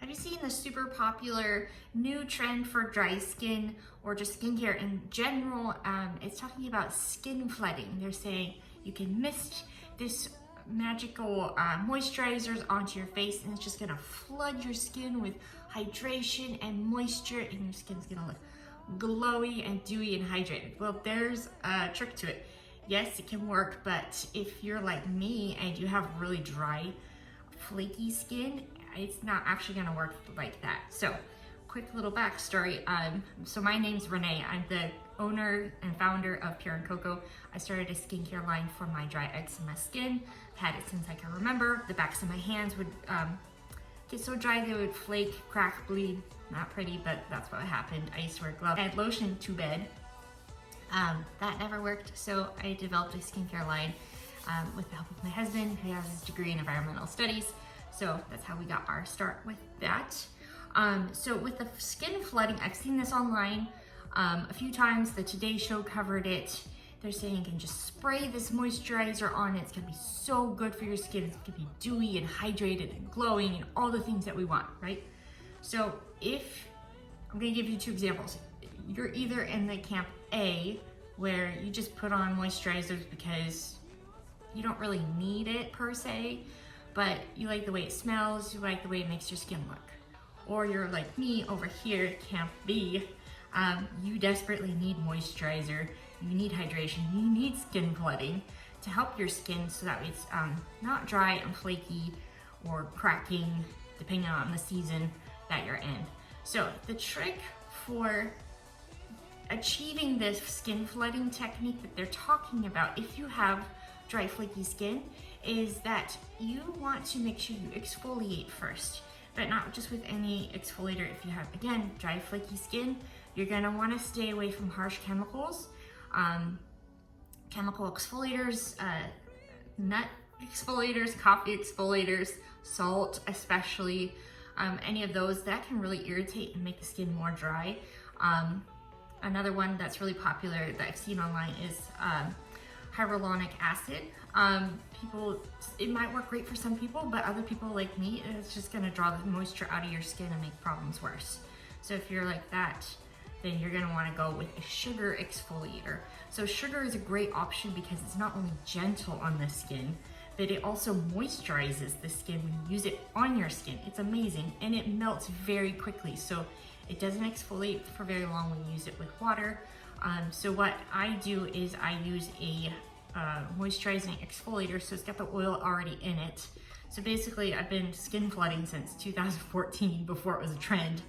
Have you seen the super popular new trend for dry skin or just skincare in general? It's talking about skin flooding. They're saying you can mist this magical moisturizers onto your face and it's just gonna flood your skin with hydration and moisture, and your skin's gonna look glowy and dewy and hydrated. Well, there's a trick to it. Yes, it can work, but if you're like me and you have really dry, flaky skin, it's not actually gonna work like that. So, quick little backstory. So my name's Rene. I'm the owner and founder of Coco. I started a skincare line for my dry eczema skin. I've had it since I can remember. The backs of my hands would get so dry they would flake, crack, bleed. Not pretty, but that's what happened. I used to wear gloves. I had lotion to bed. That never worked, so I developed a skincare line with the help of my husband, who has his degree in environmental studies. So that's how we got our start with that. So with the skin flooding, I've seen this online a few times. The Today Show covered it. They're saying you can just spray this moisturizer on it. It's gonna be so good for your skin. It's gonna be dewy and hydrated and glowing and all the things that we want, right? So I'm gonna give you two examples. You're either in the camp A, where you just put on moisturizers because you don't really need it per se, but you like the way it smells, you like the way it makes your skin look. Or you're like me over here, camp B, you desperately need moisturizer, you need hydration, you need skin flooding to help your skin so that it's not dry and flaky or cracking, depending on the season that you're in. So the trick for achieving this skin flooding technique that they're talking about, if you have dry flaky skin, is that you want to make sure you exfoliate first, but not just with any exfoliator. If you have, again, dry flaky skin, you're gonna wanna stay away from harsh chemicals, chemical exfoliators, nut exfoliators, coffee exfoliators, salt especially, any of those that can really irritate and make the skin more dry. Another one that's really popular that I've seen online is hyaluronic acid. It might work great for some people, but other people like me, it's just gonna draw the moisture out of your skin and make problems worse. So if you're like that, then you're gonna wanna go with a sugar exfoliator. So sugar is a great option because it's not only gentle on the skin, but it also moisturizes the skin when you use it on your skin. It's amazing, and it melts very quickly. So it doesn't exfoliate for very long when you use it with water. So what I do is I use a moisturizing exfoliator, so it's got the oil already in it. So basically I've been skin flooding since 2014, before it was a trend.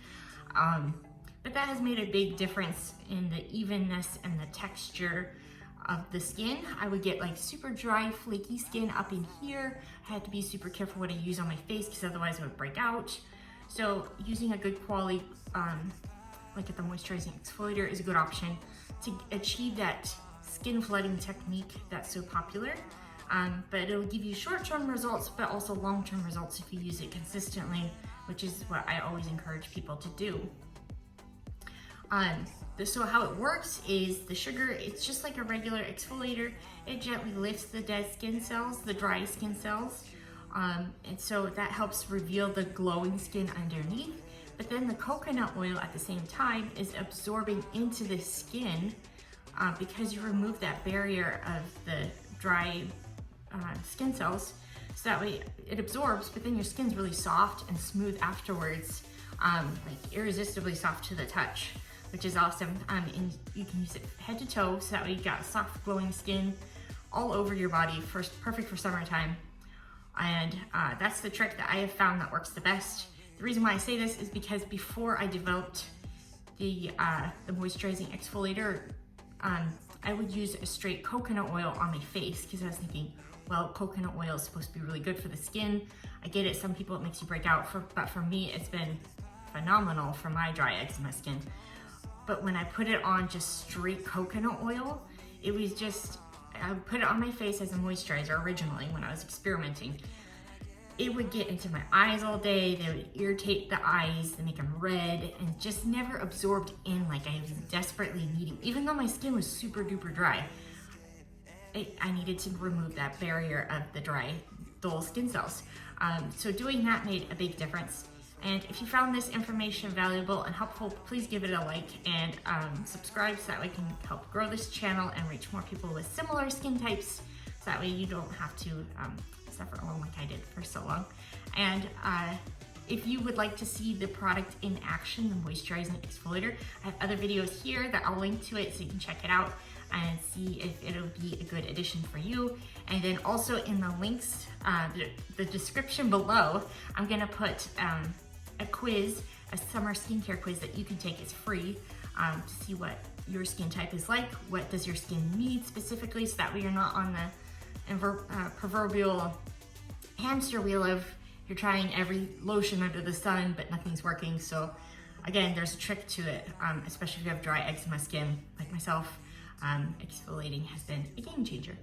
But that has made a big difference in the evenness and the texture of the skin. I would get like super dry, flaky skin up in here. I had to be super careful what I use on my face because otherwise it would break out. So using a good quality, like the moisturizing exfoliator, is a good option to achieve that skin flooding technique that's so popular. But it'll give you short-term results, but also long-term results if you use it consistently, which is what I always encourage people to do. So how it works is the sugar, it's just like a regular exfoliator. It gently lifts the dead skin cells, the dry skin cells. And so that helps reveal the glowing skin underneath. But then the coconut oil at the same time is absorbing into the skin because you remove that barrier of the dry skin cells. So that way it absorbs, but then your skin's really soft and smooth afterwards, like irresistibly soft to the touch, which is awesome. And you can use it head to toe, so that way you got soft glowing skin all over your body, perfect for summertime. And that's the trick that I have found that works the best. The reason why I say this is because before I developed the moisturizing exfoliator, I would use a straight coconut oil on my face because I was thinking, well, coconut oil is supposed to be really good for the skin. I get it, some people it makes you break out, but for me it's been phenomenal for my dry eczema skin. But when I put it on just straight coconut oil, it was just, I would put it on my face as a moisturizer originally when I was experimenting. It would get into my eyes all day, they would irritate the eyes, they make them red, and just never absorbed in like I was desperately needing. Even though my skin was super duper dry, I needed to remove that barrier of the dry, dull skin cells. So doing that made a big difference. And if you found this information valuable and helpful, please give it a like and subscribe so that we can help grow this channel and reach more people with similar skin types. So that way you don't have to suffer alone like I did for so long. And if you would like to see the product in action, the moisturizing exfoliator, I have other videos here that I'll link to it so you can check it out and see if it'll be a good addition for you. And then also in the links, the description below, I'm gonna put a quiz, a summer skincare quiz that you can take. It's free to see what your skin type is like, what does your skin need specifically, so that way you're not on the proverbial hamster wheel of you're trying every lotion under the sun but nothing's working. So again, there's a trick to it, especially if you have dry eczema skin like myself. Exfoliating has been a game changer.